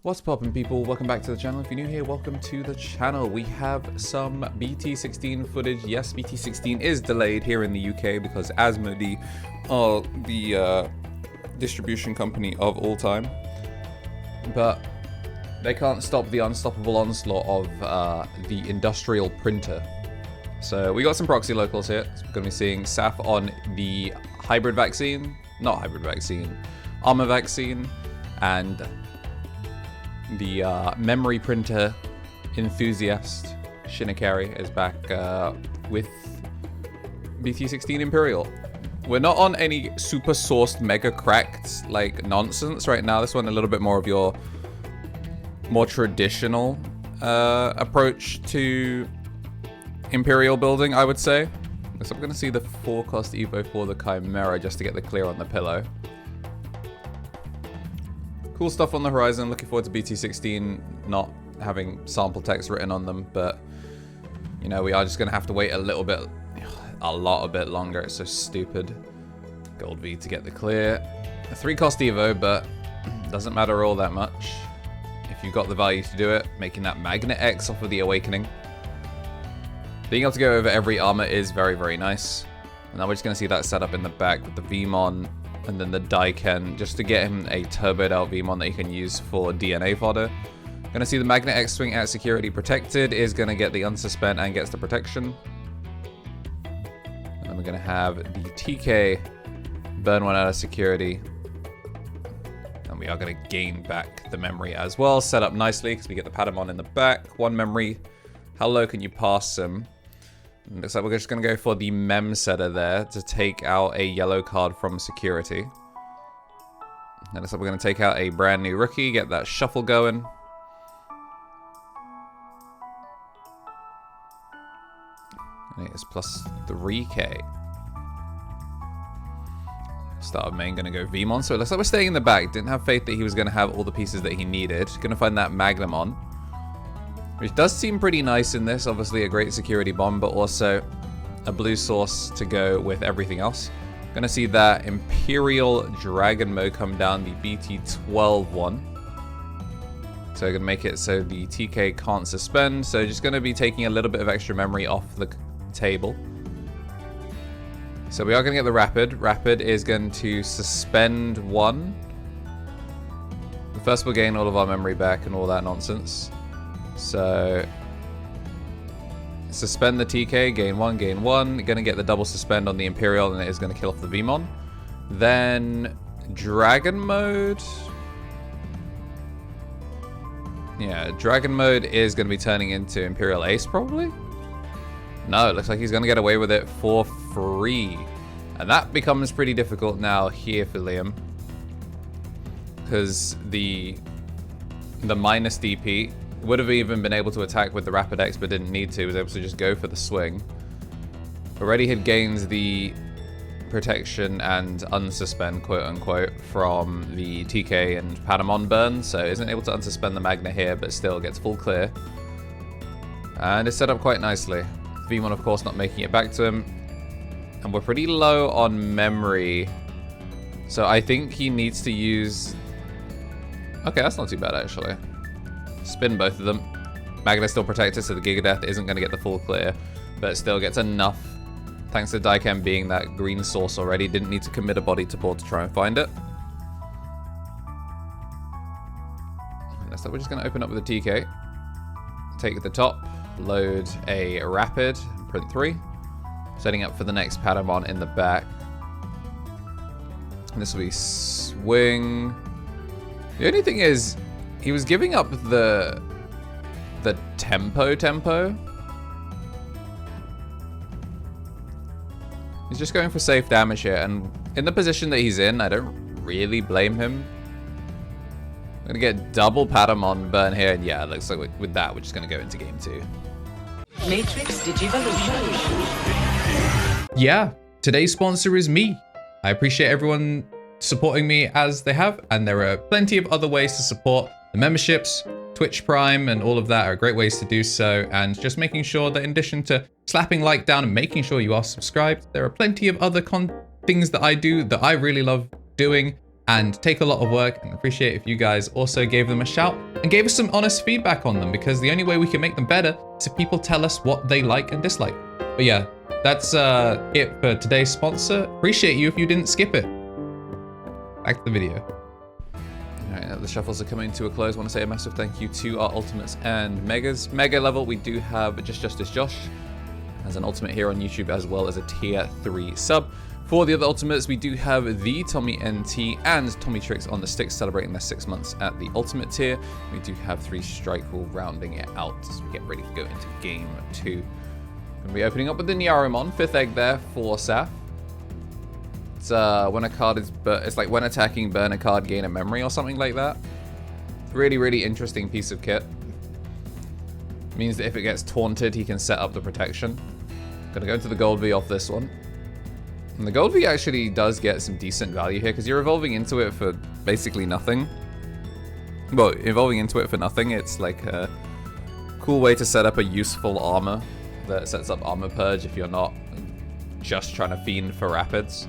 What's poppin', people? Welcome back to the channel. If you're new here, welcome to the channel. We have some BT16 footage. Yes, BT16 is delayed here in the UK because Asmodee are the distribution company of all time. But they can't stop the unstoppable onslaught of the industrial printer. So we got some Proxy locals here. So we're going to be seeing Saf on the hybrid vaccine, not hybrid vaccine, Armour vaccine, and the memory printer enthusiast Shinikari is back with BT16 Imperial. We're not on any super sourced, mega cracked like nonsense right now. This one a little bit more of your more traditional approach to Imperial building, I would say. So I'm going to see the 4-cost Evo for the Chimera just to get the clear on the pillow. Cool stuff on the horizon. Looking forward to BT16 not having sample text written on them, but you know, we are just going to have to wait a little bit, a bit longer. It's so stupid. Gold V to get the clear. A 3-cost Evo, but doesn't matter all that much if you've got the value to do it. Making that Magnet X off of the Awakening. Being able to go over every armor is very, very nice. And now we're just going to see that set up in the back with the Veemon and then the Daiken, just to get him a turboed out Veemon that he can use for DNA fodder. Gonna see the Magnet X swing at security protected, is gonna get the unsuspend and gets the protection. And then we're gonna have the TK burn one out of security. And we are gonna gain back the memory as well, set up nicely because we get the Patamon in the back. 1 memory. How low can you pass him? And looks like we're just going to go for the mem setter there to take out a yellow card from security. And looks like we're going to take out a brand new rookie, get that shuffle going. And it is plus 3k. Start of main, going to go Veemon. So it looks like we're staying in the back. Didn't have faith that he was going to have all the pieces that he needed. Going to find that Magnamon, which does seem pretty nice in this. Obviously a great security bomb, but also a blue source to go with everything else. Gonna see that Imperialdramon come down, the BT12 one. So gonna make it so the TK can't suspend. So just gonna be taking a little bit of extra memory off the table. So we are gonna get the Rapid. Rapid is going to suspend 1. First we'll gain all of our memory back and all that nonsense. So, suspend the TK, gain 1, gain 1. Gonna get the double suspend on the Imperial, and it is gonna kill off the Veemon. Then, Dragon Mode. Yeah, Dragon Mode is gonna be turning into Imperial Ace, probably? No, it looks like he's gonna get away with it for free. And that becomes pretty difficult now here for Liam. Because the minus DP would have even been able to attack with the Rapid X, but didn't need to. Was able to just go for the swing. Already had gained the protection and unsuspend, quote unquote, from the TK and Patamon burn, so isn't able to unsuspend the Magna here, but still gets full clear. And it's set up quite nicely. Veemon, of course, not making it back to him. And we're pretty low on memory. So I think he needs to use... Okay, that's not too bad, actually. Spin both of them. Magna still protected, so the Giga Death isn't going to get the full clear, but it still gets enough. Thanks to Daiken being that green source already, didn't need to commit a body to board to try and find it. So we're just going to open up with a TK. Take the top, load a Rapid, print 3. Setting up for the next Patamon in the back. And this will be swing. The only thing is, he was giving up the tempo. He's just going for safe damage here, and in the position that he's in, I don't really blame him. I'm gonna get double Patamon burn here, and yeah, it looks like with that, we're just gonna go into game 2. Matrix Digivolution. Yeah, today's sponsor is me. I appreciate everyone supporting me as they have, and there are plenty of other ways to support. The memberships, Twitch Prime, and all of that are great ways to do so, and just making sure that in addition to slapping like down and making sure you are subscribed, there are plenty of other things that I do that I really love doing and take a lot of work, and appreciate if you guys also gave them a shout and gave us some honest feedback on them, because the only way we can make them better is if people tell us what they like and dislike. But yeah, that's it for today's sponsor. Appreciate you if you didn't skip it. Back to the video. Alright, the shuffles are coming to a close. I want to say a massive thank you to our ultimates and megas. Mega level, we do have Justice Josh as an ultimate here on YouTube, as well as a tier 3 sub. For the other ultimates, we do have the Tommy NT and Tommy Tricks on the sticks, celebrating their 6 months at the ultimate tier. We do have 3 Strike Rule rounding it out as we get ready to go into game 2. Going to be opening up with the Terriermon, 5th egg there for Saf. It's when a card is, it's like when attacking, burn a card, gain a memory or something like that. Really, really interesting piece of kit. Means that if it gets taunted, he can set up the protection. Gonna go into the gold V off this one. And the gold V actually does get some decent value here, because you're evolving into it for basically nothing. Well, evolving into it for nothing, it's like a cool way to set up a useful armor that sets up armor purge if you're not just trying to fiend for rapids.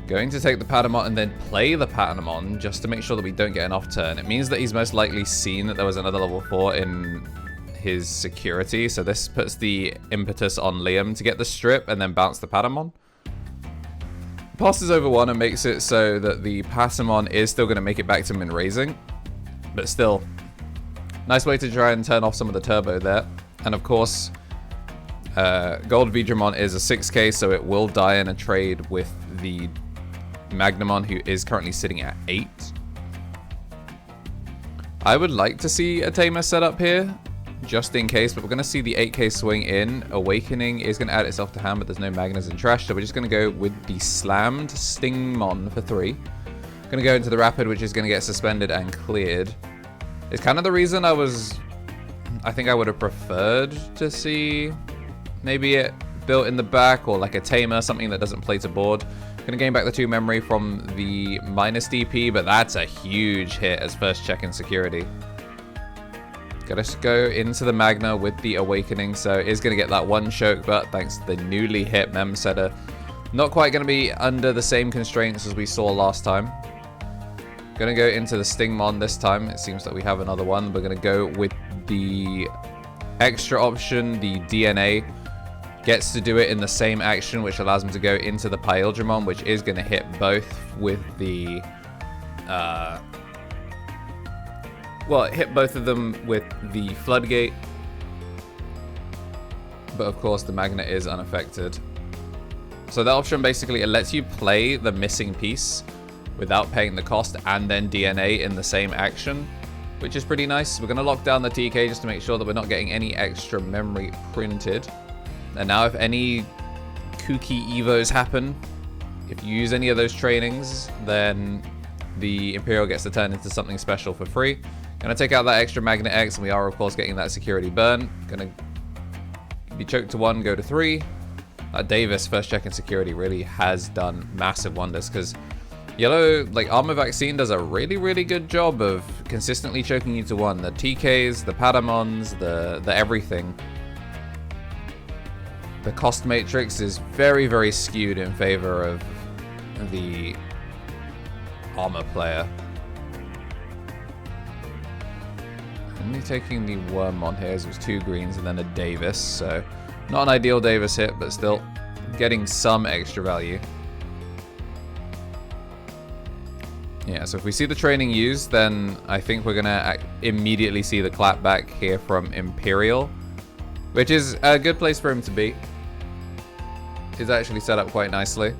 Going to take the Patamon and then play the Patamon just to make sure that we don't get an off turn. It means that he's most likely seen that there was another level 4 in his security, so this puts the impetus on Liam to get the strip and then bounce the Patamon. Passes over 1 and makes it so that the Patamon is still going to make it back to min raising, but still, nice way to try and turn off some of the turbo there. And of course, Gold Veemon is a 6k, so it will die in a trade with the Magnamon, who is currently sitting at 8. I would like to see a Tamer set up here, just in case, but we're going to see the 8k swing in. Awakening is going to add itself to hand, but there's no Magnas in trash, so we're just going to go with the slammed Stingmon for 3. Going to go into the Rapid, which is going to get suspended and cleared. It's kind of the reason I think I would have preferred to see maybe it built in the back, or like a Tamer, something that doesn't play to board. Going to gain back the 2 memory from the minus DP, but that's a huge hit as first check in security. Gotta go into the Magna with the Awakening, so is going to get that 1 choke, but thanks to the newly hit Mem Setter, not quite going to be under the same constraints as we saw last time. Going to go into the Stingmon this time. It seems that we have another one. We're going to go with the extra option, the DNA. Gets to do it in the same action, which allows him to go into the Imperialdramon, which is going to hit both with the... well, it hit both of them with the Floodgate. But of course, the Magnet is unaffected. So that option basically, it lets you play the missing piece without paying the cost, and then DNA in the same action, which is pretty nice. We're going to lock down the TK just to make sure that we're not getting any extra memory printed. And now if any kooky evos happen, if you use any of those trainings, then the Imperial gets to turn into something special for free. Gonna take out that extra Magnet X, and we are of course getting that security burn. Gonna be choked to 1, go to 3. Davis, first check in security, really has done massive wonders, because Yellow, like Armor Vaccine, does a really, really good job of consistently choking you to 1. The TKs, the Patamons, the everything. The cost matrix is very, very skewed in favor of the armor player. Only taking the Wormmon here, as it was 2 greens and then a Davis, so not an ideal Davis hit, but still getting some extra value. Yeah, so if we see the training used, then I think we're gonna immediately see the clapback here from Imperial, which is a good place for him to be. He's actually set up quite nicely.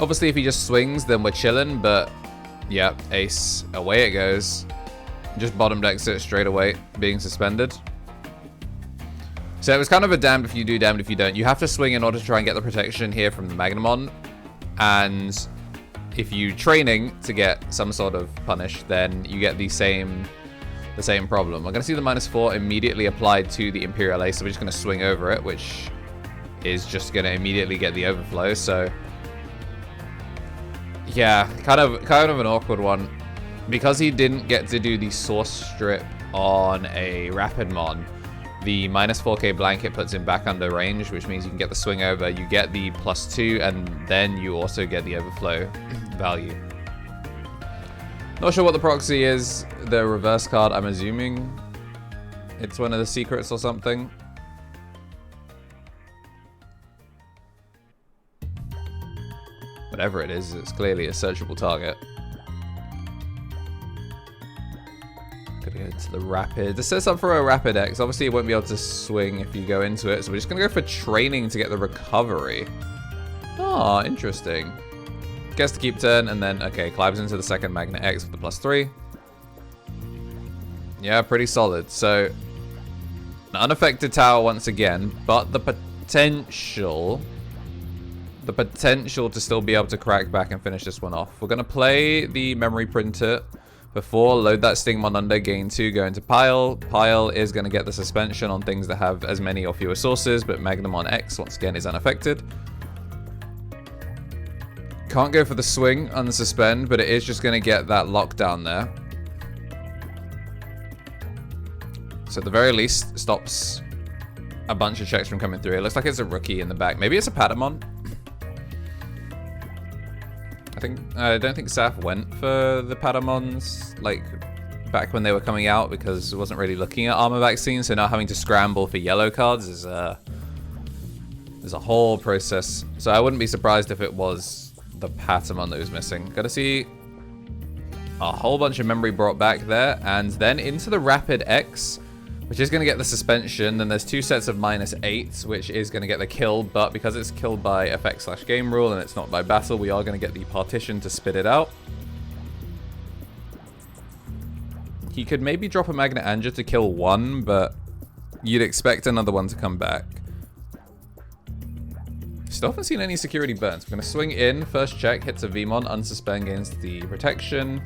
Obviously, if he just swings, then we're chilling, but yeah, ace, away it goes. Just bottom decks it straight away, being suspended. So it was kind of a damned if you do, damned if you don't. You have to swing in order to try and get the protection here from the Magnamon. And if you training to get some sort of punish, then you get the same problem. We're going to see the -4 immediately applied to the Imperial Ace, so we're just going to swing over it, which is just going to immediately get the overflow. So yeah, kind of an awkward one, because he didn't get to do the source strip on a Rapidmon. The minus 4k blanket puts him back under range, which means you can get the swing over, you get the +2, and then you also get the overflow value. Not sure what the proxy is. The reverse card, I'm assuming it's one of the secrets or something. Whatever it is, it's clearly a searchable target. Gonna go into the rapid. This sets up for a rapid X. Obviously, you won't be able to swing if you go into it, so we're just gonna go for training to get the recovery. Ah, interesting. Gets to keep turn, and then, okay, climbs into the second Magnet X with the +3. Yeah, pretty solid. So, an unaffected tower once again, but the potential to still be able to crack back and finish this one off. We're going to play the memory printer before, load that Stingmon under, gain 2, go into Pile. Pile is going to get the suspension on things that have as many or fewer sources, but Magnamon X, once again, is unaffected. Can't go for the swing, unsuspend, but it is just going to get that lockdown there. So at the very least, stops a bunch of checks from coming through. It looks like it's a rookie in the back. Maybe it's a Patamon. I don't think Saf went for the Patamons, like, back when they were coming out, because it wasn't really looking at Armour vaccine, so now having to scramble for yellow cards is a whole process. So I wouldn't be surprised if it was the Patamon that was missing. Gotta see a whole bunch of memory brought back there, and then into the Rapid X, which is going to get the suspension. Then there's 2 sets of -8, which is going to get the kill, but because it's killed by effect/game rule and it's not by battle, we are going to get the partition to spit it out. He could maybe drop a Magnet Anger to kill 1, but you'd expect another one to come back. Still haven't seen any security burns. We're going to swing in. First check, hits a Veemon, unsuspend, gains the protection.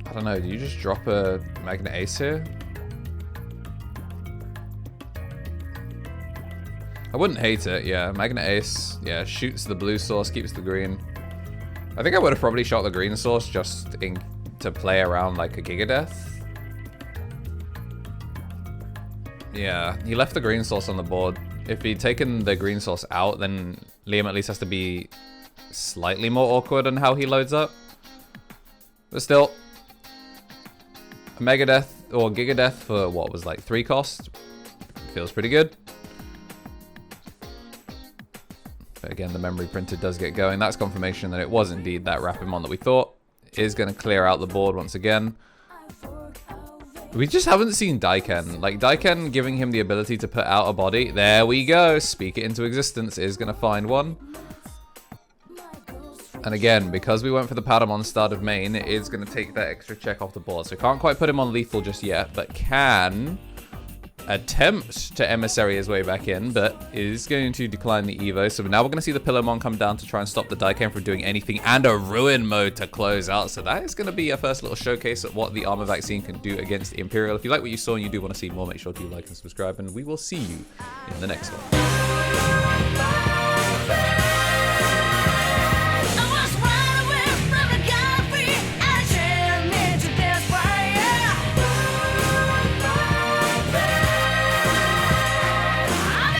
I don't know, do you just drop a Magnet Ace here? I wouldn't hate it, yeah. Magnet Ace, yeah, shoots the blue source, keeps the green. I think I would have probably shot the green source just to play around like a Gigadeath. Yeah, he left the green source on the board. If he'd taken the green source out, then Liam at least has to be slightly more awkward on how he loads up. But still, Megadeath or Gigadeath for what was like 3 cost. Feels pretty good. But again, the memory printer does get going. That's confirmation that it was indeed that Rapidmon that we thought. Is going to clear out the board once again. We just haven't seen Daiken. Like, Daiken giving him the ability to put out a body. There we go. Speak it into existence. Is going to find one. And again, because we went for the Patamon start of main, it is going to take that extra check off the board. So can't quite put him on lethal just yet, but can attempt to emissary his way back in, but is going to decline the Evo. So now we're going to see the Pillowmon come down to try and stop the Daiken from doing anything, and a Ruin mode to close out. So that is going to be a first little showcase of what the Armour vaccine can do against the Imperial. If you like what you saw and you do want to see more, make sure to like and subscribe, and we will see you in the next one.